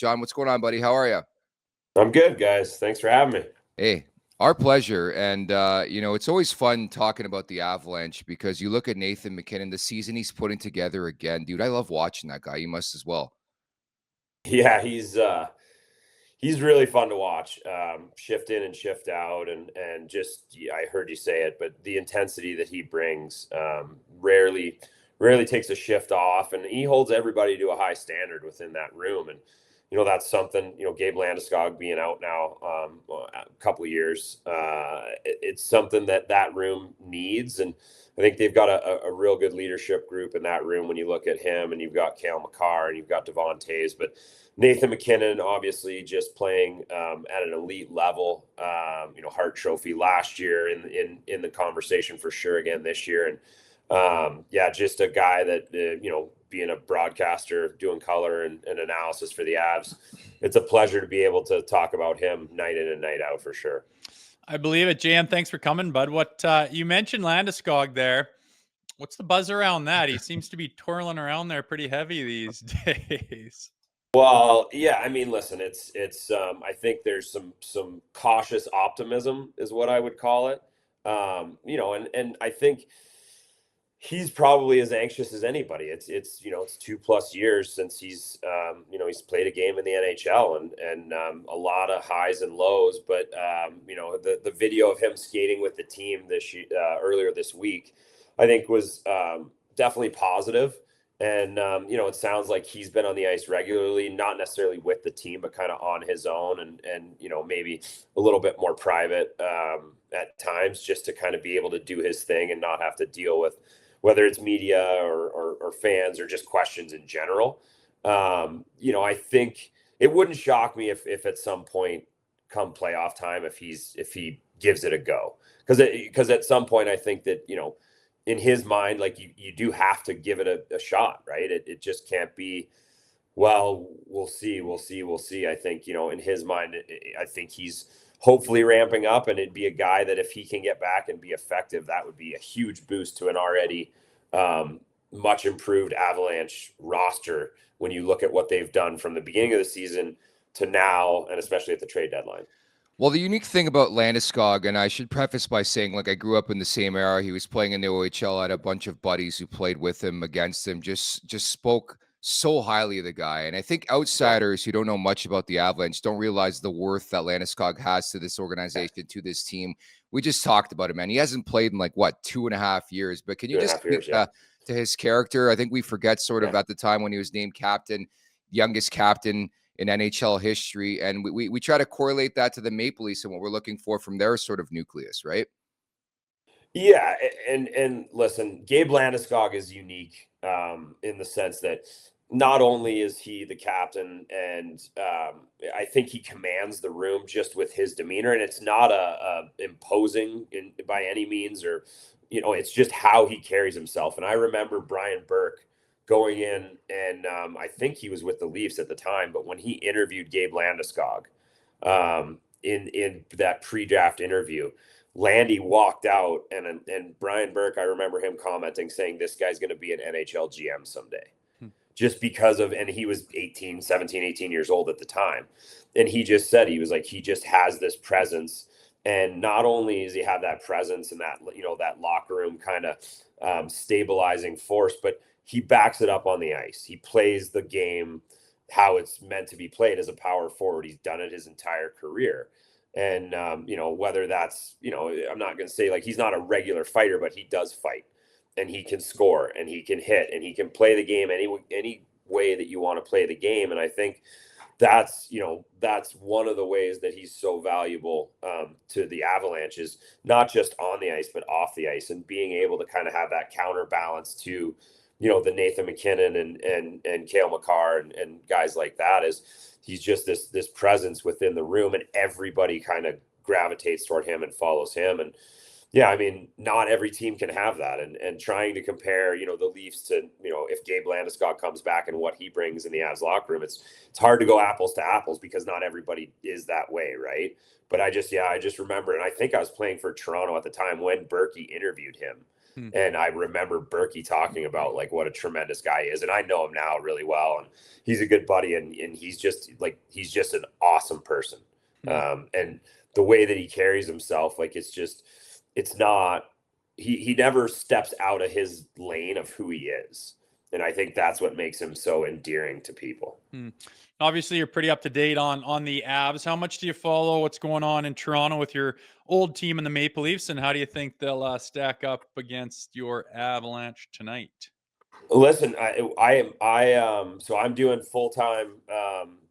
John, what's going on, buddy? How are you? I'm good, guys. Thanks for having me. Hey, our pleasure. And, it's always fun talking about the Avalanche because you look at Nathan MacKinnon, the season he's putting together again. Dude, I love watching that guy. You must as well. Yeah, he's really fun to watch. Shift in and shift out, and just I heard you say it, but the intensity that he brings rarely takes a shift off, and he holds everybody to a high standard within that room. And that's something. Gabe Landeskog being out now a couple of years, it's something that room needs, and I think they've got a real good leadership group in that room when you look at him, and you've got Cale Makar and you've got Devon Toews, but Nathan MacKinnon obviously just playing at an elite level. Hart Trophy last year in the conversation for sure again this year, and just a guy that being a broadcaster doing color and analysis for the Avs, it's a pleasure to be able to talk about him night in and night out for sure. I believe it, Jan. Thanks for coming, bud. What you mentioned Landeskog there. What's the buzz around that? He seems to be twirling around there pretty heavy these days. Well, yeah, I mean, listen, it's I think there's some cautious optimism is what I would call it. And I think he's probably as anxious as anybody. It's 2+ years since he's played a game in the NHL and a lot of highs and lows. But the video of him skating with the team earlier this week, I think was definitely positive. And it sounds like he's been on the ice regularly, not necessarily with the team, but kind of on his own, and maybe a little bit more private at times, just to kind of be able to do his thing and not have to deal with whether it's media or fans or just questions in general. I think it wouldn't shock me if at some point come playoff time, if he gives it a go, because at some point I think that, in his mind, like you do have to give it a shot, right? It just can't be, well, we'll see. I think, in his mind, I think he's hopefully ramping up, and it'd be a guy that if he can get back and be effective, that would be a huge boost to an already much improved Avalanche roster when you look at what they've done from the beginning of the season to now, and especially at the trade deadline. Well, the unique thing about Landeskog, and I should preface by saying, I grew up in the same era. He was playing in the OHL. I had a bunch of buddies who played with him, against him, just spoke so highly of the guy. And I think outsiders who don't know much about the Avalanche don't realize the worth that Landeskog has to this organization, to this team. We just talked about him, man. He hasn't played in 2.5 years, but can you just speak to his character? I think we forget sort of at the time when he was named captain, youngest captain in NHL history, and we try to correlate that to the Maple Leafs and what we're looking for from their sort of nucleus, right? Yeah, and listen, Gabe Landeskog is unique in the sense that not only is he the captain, and I think he commands the room just with his demeanor, and it's not a imposing by any means, or it's just how he carries himself. And I remember Brian Burke going in, and I think he was with the Leafs at the time, but when he interviewed Gabe Landeskog in that pre-draft interview, Landy walked out, and Brian Burke, I remember him commenting, saying, this guy's going to be an NHL GM someday. Just because of, and he was 17, 18 years old at the time. And he just said, he was like, he just has this presence. And not only does he have that presence and that, that locker room kind of stabilizing force, but he backs it up on the ice. He plays the game how it's meant to be played as a power forward. He's done it his entire career. And, whether that's, I'm not going to say he's not a regular fighter, but he does fight, and he can score, and he can hit, and he can play the game any way that you want to play the game. And I think that's one of the ways that he's so valuable to the Avalanche, is not just on the ice, but off the ice, and being able to kind of have that counterbalance to, the Nathan MacKinnon and Cale Makar and guys like that. Is he's just this presence within the room, and everybody kind of gravitates toward him and follows him. And yeah, I mean, not every team can have that. And trying to compare, the Leafs to, if Gabe Landeskog comes back and what he brings in the Avs locker room, it's hard to go apples to apples, because not everybody is that way, right? But I just remember, and I think I was playing for Toronto at the time when Berkey interviewed him. And I remember Berkey talking about like what a tremendous guy he is. And I know him now really well. And he's a good buddy. And he's just an awesome person. And the way that he carries himself, like, he never steps out of his lane of who he is. And I think that's what makes him so endearing to people. Obviously, you're pretty up to date on the Avs. How much do you follow what's going on in Toronto with your old team in the Maple Leafs, and how do you think they'll stack up against your Avalanche tonight? Listen, so I'm doing full-time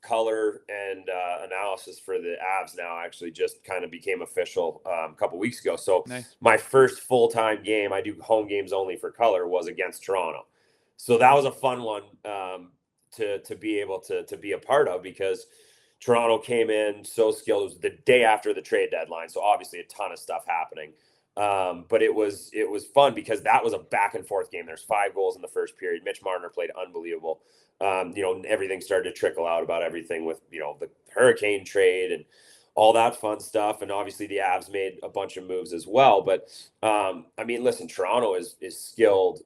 color and analysis for the Avs now. Actually, just kind of became official a couple weeks ago. So nice. My first full-time game, I do home games only for color, was against Toronto. So that was a fun one to be able to be a part of, because Toronto came in so skilled. It was the day after the trade deadline, so obviously a ton of stuff happening. But it was fun because that was a back and forth game. There's 5 goals in the first period. Mitch Marner played unbelievable. Everything started to trickle out about everything with, the Hurricane trade and all that fun stuff. And obviously the Avs made a bunch of moves as well. But listen, Toronto is skilled.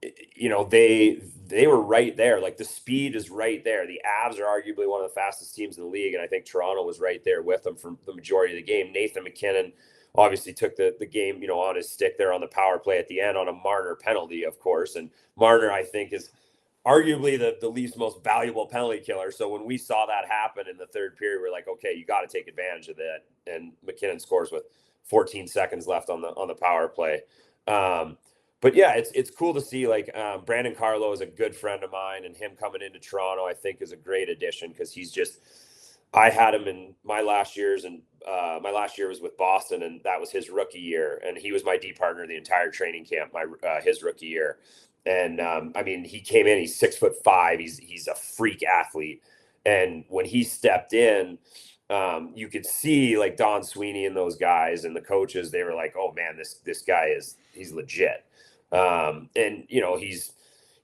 They were right there. Like, the speed is right there. The Avs are arguably one of the fastest teams in the league, and I think Toronto was right there with them for the majority of the game. Nathan MacKinnon obviously took the game, on his stick there on the power play at the end on a Marner penalty, of course. And Marner, I think, is arguably the Leafs' most valuable penalty killer. So when we saw that happen in the third period, we're like, okay, you got to take advantage of that. And MacKinnon scores with 14 seconds left on the power play. But yeah, it's cool to see, like, Brandon Carlo is a good friend of mine, and him coming into Toronto, I think, is a great addition, because I had him in my last years, and my last year was with Boston, and that was his rookie year, and he was my D partner the entire training camp, his rookie year. And he came in, he's 6'5", he's a freak athlete, and when he stepped in, you could see, like, Don Sweeney and those guys and the coaches, they were like, oh man, this guy he's legit. And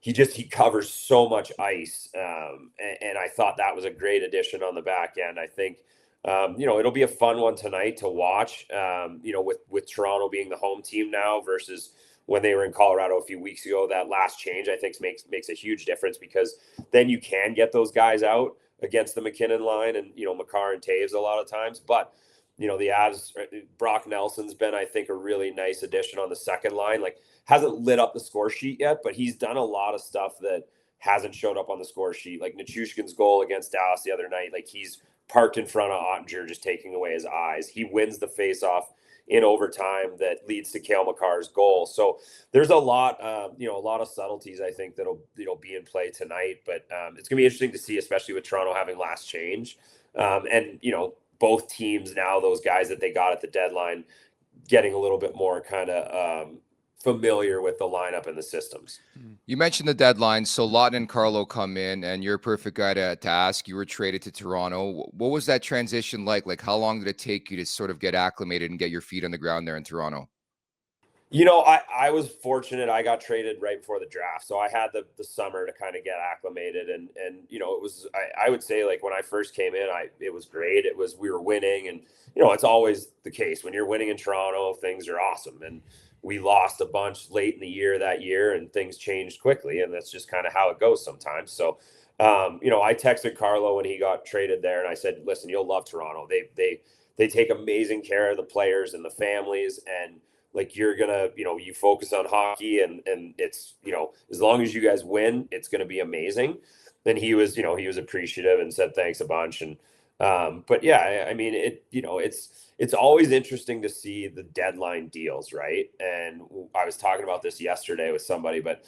he covers so much ice. And I thought that was a great addition on the back end. I think, it'll be a fun one tonight to watch, with Toronto being the home team now versus when they were in Colorado a few weeks ago. That last change, I think, makes a huge difference, because then you can get those guys out against the MacKinnon line and, Makar and Taves a lot of times. But, the Avs, Brock Nelson's been, I think, a really nice addition on the second line. Like, hasn't lit up the score sheet yet, but he's done a lot of stuff that hasn't showed up on the score sheet. Like Nichushkin's goal against Dallas the other night, like, he's parked in front of Ottinger, just taking away his eyes. He wins the faceoff in overtime that leads to Cale Makar's goal. So there's a lot of subtleties, I think, that'll be in play tonight. But it's gonna be interesting to see, especially with Toronto having last change, and both teams now, those guys that they got at the deadline, getting a little bit more kind of familiar with the lineup and the systems. You mentioned the deadline. So Lawton and Carlo come in, and you're a perfect guy to ask. You were traded to Toronto. What was that transition like? Like, how long did it take you to sort of get acclimated and get your feet on the ground there in Toronto? I was fortunate. I got traded right before the draft, so I had the summer to kind of get acclimated, and it was, I would say, like, when I first came in, it was great. We were winning, and it's always the case when you're winning in Toronto, things are awesome. And we lost a bunch late in the year that year, and things changed quickly, and that's just kind of how it goes sometimes. So, I texted Carlo when he got traded there, and I said, listen, you'll love Toronto. They take amazing care of the players and the families, and, like, you're gonna, you focus on hockey, and it's, as long as you guys win, it's gonna be amazing. Then he was appreciative and said thanks a bunch. And but yeah, I mean, it's always interesting to see the deadline deals, right? And I was talking about this yesterday with somebody, but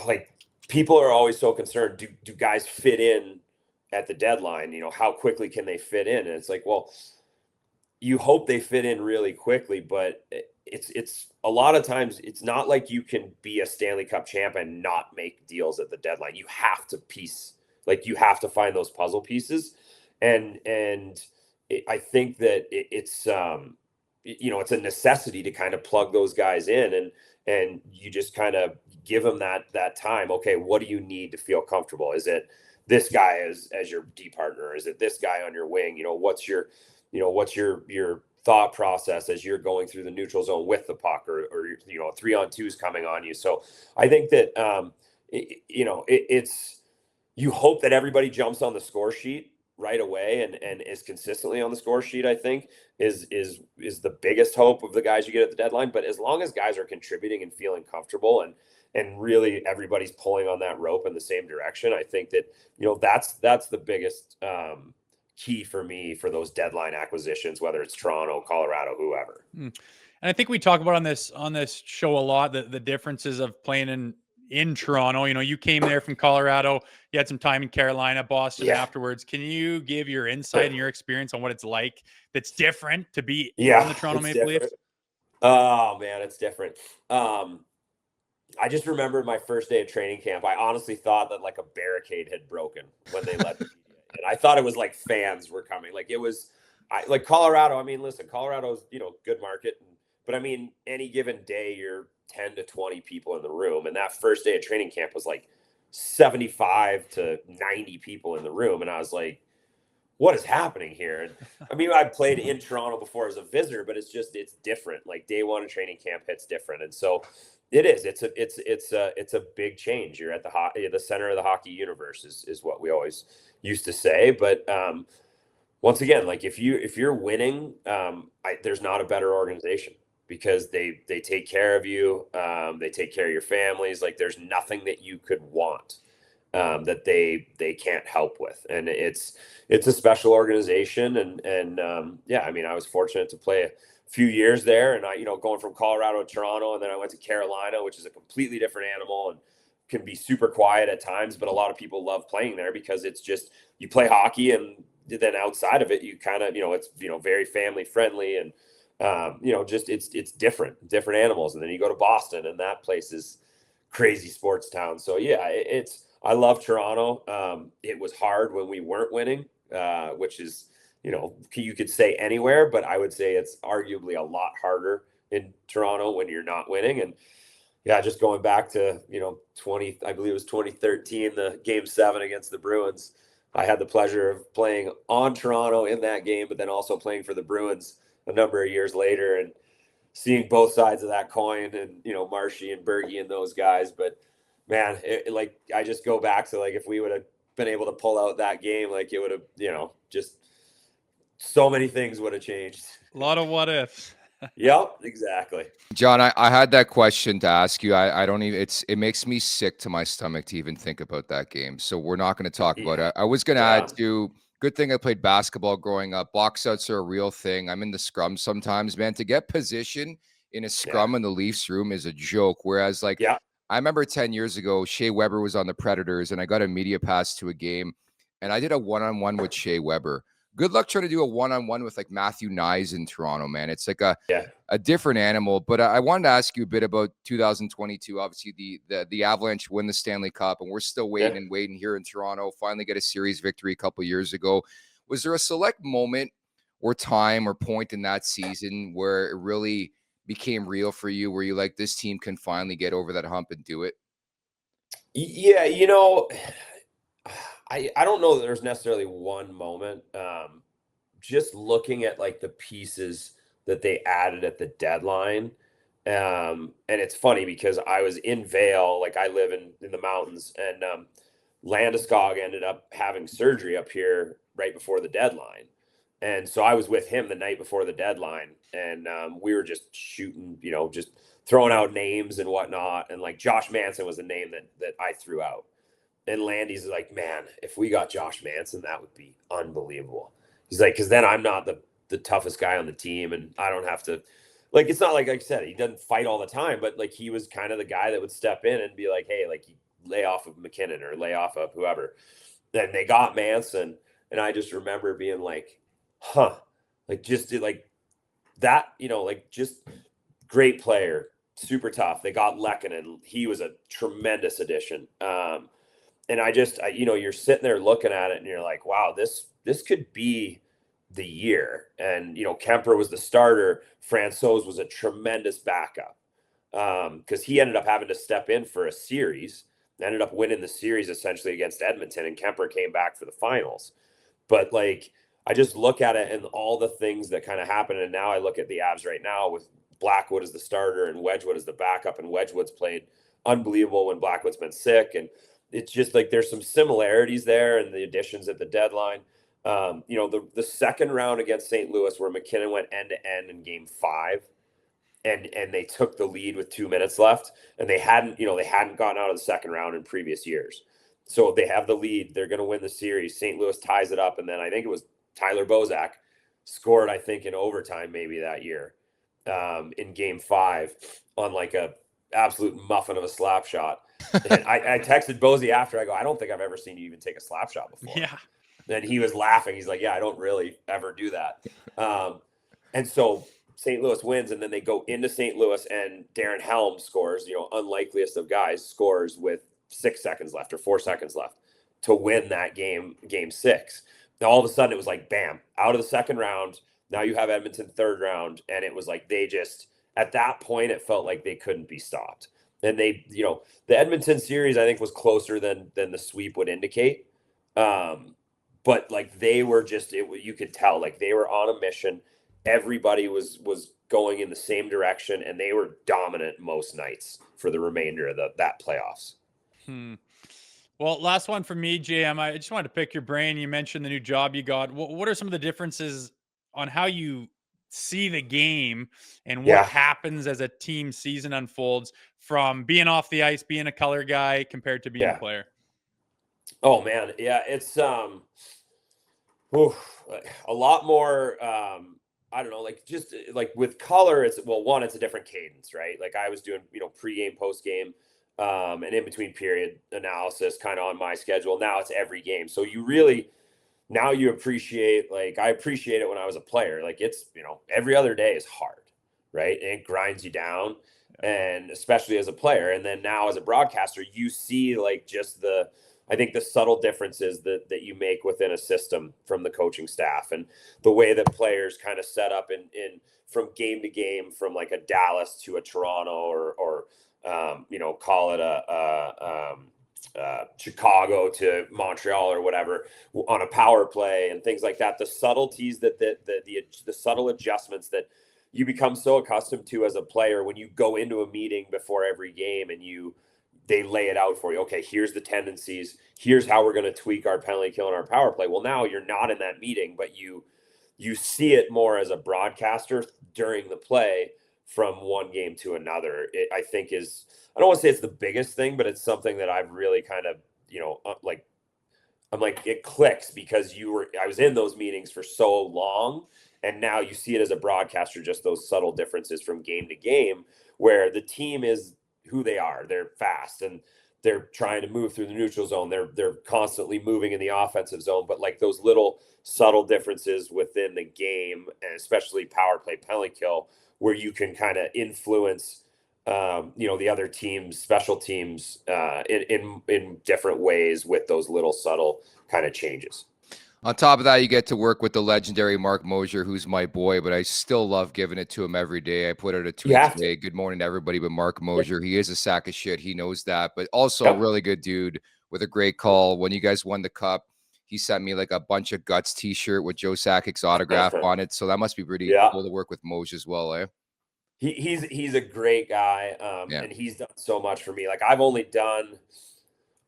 like, people are always so concerned, do guys fit in at the deadline? How quickly can they fit in? And it's like, well, you hope they fit in really quickly, but it's a lot of times it's not like you can be a Stanley Cup champ and not make deals at the deadline. You have to find those puzzle pieces. And I think that it's it's a necessity to kind of plug those guys in, and you just kind of give them that time. Okay, what do you need to feel comfortable? Is it this guy as your D partner? Is it this guy on your wing? What's your thought process as you're going through the neutral zone with the puck, or 3-on-2 is coming on you. So I think that, it's, you hope that everybody jumps on the score sheet right away and is consistently on the score sheet, I think is the biggest hope of the guys you get at the deadline. But as long as guys are contributing and feeling comfortable and really everybody's pulling on that rope in the same direction, I think that, that's the biggest key for me for those deadline acquisitions, whether it's Toronto, Colorado, whoever. And I think we talk about on this show a lot, the differences of playing in Toronto. You came there from Colorado, you had some time in Carolina, Boston afterwards. Can you give your insight and your experience on what it's like that's different to be on the Toronto Maple Leafs? Oh man, it's different. I just remembered my first day of training camp. I honestly thought that like a barricade had broken when they let the media in. And I thought it was like fans were coming. Like it was, like Colorado. I mean, listen, Colorado's, good market. But I mean, any given day, you're 10 to 20 people in the room. And that first day of training camp was like 75 to 90 people in the room. And I was like, what is happening here? And I mean, I played in Toronto before as a visitor, but it's different. Like day one of training camp hits different. And so it is, it's a big change. You're at the center of the hockey universe is what we always used to say. But, once again, like if you're winning, there's not a better organization, because they take care of you. They take care of your families. Like there's nothing that you could want that they can't help with. And it's a special organization. And I mean, I was fortunate to play a few years there, and going from Colorado to Toronto, and then I went to Carolina, which is a completely different animal and can be super quiet at times, but a lot of people love playing there because it's just, you play hockey, and then outside of it, you kind of, it's, very family friendly, and just it's different animals. And then you go to Boston, and that place is crazy sports town. So yeah, I love Toronto. It was hard when we weren't winning, which is, you could say anywhere, but I would say it's arguably a lot harder in Toronto when you're not winning. And yeah, just going back to, I believe it was 2013, the Game 7 against the Bruins. I had the pleasure of playing on Toronto in that game, but then also playing for the Bruins a number of years later, and seeing both sides of that coin, and, Marshy and Bergie and those guys. But man, I just go back to, like, if we would have been able to pull out that game, like it would have, just so many things would have changed. A lot of what ifs. Yep, exactly. John, I had that question to ask you. I don't even, it makes me sick to my stomach to even think about that game. So we're not going to talk about it. I was going to add to, good thing I played basketball growing up. Box outs are a real thing. I'm in the scrum sometimes, man. To get position in a scrum in the Leafs room is a joke. Whereas I remember 10 years ago, Shea Weber was on the Predators, and I got a media pass to a game, and I did a one-on-one with Shea Weber. Good luck trying to do a one-on-one with like Matthew Nyes in Toronto, man. It's like a different animal. But I wanted to ask you a bit about 2022. Obviously, the Avalanche win the Stanley Cup, and we're still waiting here in Toronto. Finally get a series victory a couple years ago. Was there a select moment or time or point in that season where it really became real for you, where you like, this team can finally get over that hump and do it? Yeah, I don't know that there's necessarily one moment. Just looking at like the pieces that they added at the deadline. And it's funny because I was in Vail, like I live in the mountains, and Landeskog ended up having surgery up here right before the deadline. And so I was with him the night before the deadline, and we were just shooting, just throwing out names and whatnot. And like Josh Manson was a name that I threw out. And Landy's like, man, if we got Josh Manson, that would be unbelievable. He's like, because then I'm not the toughest guy on the team, and I don't have to, like, it's not like I said, he doesn't fight all the time, but like he was kind of the guy that would step in and be like, hey, like, you lay off of MacKinnon or lay off of whoever. Then they got Manson, and I just remember being like, like just like that, like just great player, super tough. They got Lehkonen. He was a tremendous addition. And you're sitting there looking at it, and you're like, wow, this could be the year. And, Kemper was the starter. Francouz was a tremendous backup because he ended up having to step in for a series, ended up winning the series essentially against Edmonton, and Kemper came back for the finals. But like, I just look at it and all the things that kind of happen. And now I look at the Avs right now with Blackwood as the starter and Wedgwood as the backup, and Wedgwood's played unbelievable when Blackwood's been sick. And it's just like there's some similarities there in the additions at the deadline. The second round against St. Louis where MacKinnon went end to end in game 5 and they took the lead with 2 minutes left, and they hadn't gotten out of the second round in previous years. So they have the lead. They're going to win the series. St. Louis ties it up. And then I think it was Tyler Bozak scored, I think, in overtime maybe that year in game 5 on like a absolute muffin of a slap shot. And I texted Bozy after. I go, I don't think I've ever seen you even take a slap shot before. Yeah. And he was laughing. He's like, yeah, I don't really ever do that. And so St. Louis wins, and then they go into St. Louis, and Darren Helm scores, unlikeliest of guys, scores with 6 seconds left or 4 seconds left to win that game 6. Now, all of a sudden, it was like, bam, out of the second round. Now you have Edmonton third round. And it was like they just, at that point, it felt like they couldn't be stopped. And they, the Edmonton series, I think, was closer than the sweep would indicate. But like they were just, you could tell like they were on a mission. Everybody was going in the same direction, and they were dominant most nights for the remainder of that playoffs. Well, last one for me, JM. I just wanted to pick your brain. You mentioned the new job you got. What are some of the differences on how you see the game and what happens as a team season unfolds from being off the ice, being a color guy compared to being a player? Oh man. Yeah. It's, a lot more, I don't know, like just like with color, it's a different cadence, right? Like I was doing, pregame, postgame, and in between period analysis kind of on my schedule. Now it's every game. So now you appreciate, like I appreciate it when I was a player. Like it's, every other day is hard, right? And it grinds you down, and especially as a player. And then now as a broadcaster, you see like just the subtle differences that you make within a system from the coaching staff, and the way that players kind of set up in from game to game, from like a Dallas to a Toronto or call it a Chicago to Montreal or whatever on a power play and things like that. The subtleties the subtle adjustments that you become so accustomed to as a player when you go into a meeting before every game and they lay it out for you. Okay, here's the tendencies. Here's how we're going to tweak our penalty kill and our power play. Well, now you're not in that meeting, but you see it more as a broadcaster during the play from one game to another. I think is, I don't want to say it's the biggest thing, but it's something that I've really kind of, I'm like, it clicks because I was in those meetings for so long, and now you see it as a broadcaster, just those subtle differences from game to game, where the team is who they are. They're fast and they're trying to move through the neutral zone. They're constantly moving in the offensive zone, but like those little subtle differences within the game, and especially power play, penalty kill, where you can kind of influence, the other teams, special teams, in different ways with those little subtle kind of changes. On top of that, you get to work with the legendary Mark Mosier, who's my boy, but I still love giving it to him every day. I put out a tweet today. Good morning to everybody, but Mark Mosier, he is a sack of shit. He knows that, but also a really good dude with a great call. When you guys won the cup, he sent me like a bunch of guts t-shirt with Joe Sakic's autograph on it. So that must be pretty cool to work with Mosier as well, eh? He's a great guy. And he's done so much for me. Like I've only done,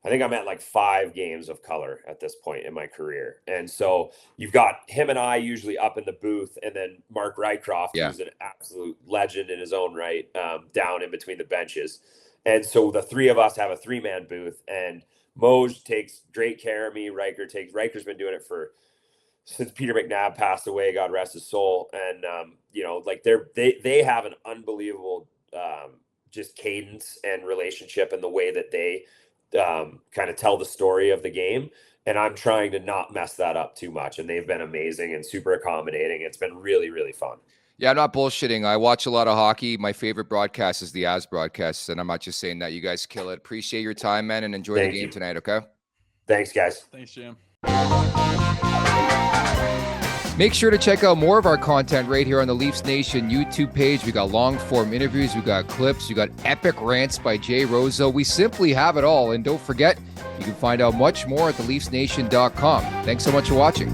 I think I'm at like 5 games of color at this point in my career. And so you've got him and I usually up in the booth, and then Mark Rycroft, who's an absolute legend in his own right, down in between the benches. And so the three of us have a 3-man booth, and Moj takes great care of me. Riker's been doing it since Peter McNabb passed away, God rest his soul. And, like they have an unbelievable just cadence and relationship in the way that they kind of tell the story of the game. And I'm trying to not mess that up too much. And they've been amazing and super accommodating. It's been really, really fun. Yeah, I'm not bullshitting. I watch a lot of hockey. My favorite broadcast is the Avs broadcast, and I'm not just saying that. You guys kill it. Appreciate your time, man, and enjoy the game tonight, okay? Thanks, guys. Thanks, Jim. Make sure to check out more of our content right here on the Leafs Nation YouTube page. We got long-form interviews. We got clips. We got epic rants by Jay Rosehill. We simply have it all. And don't forget, you can find out much more at theleafsnation.com. Thanks so much for watching.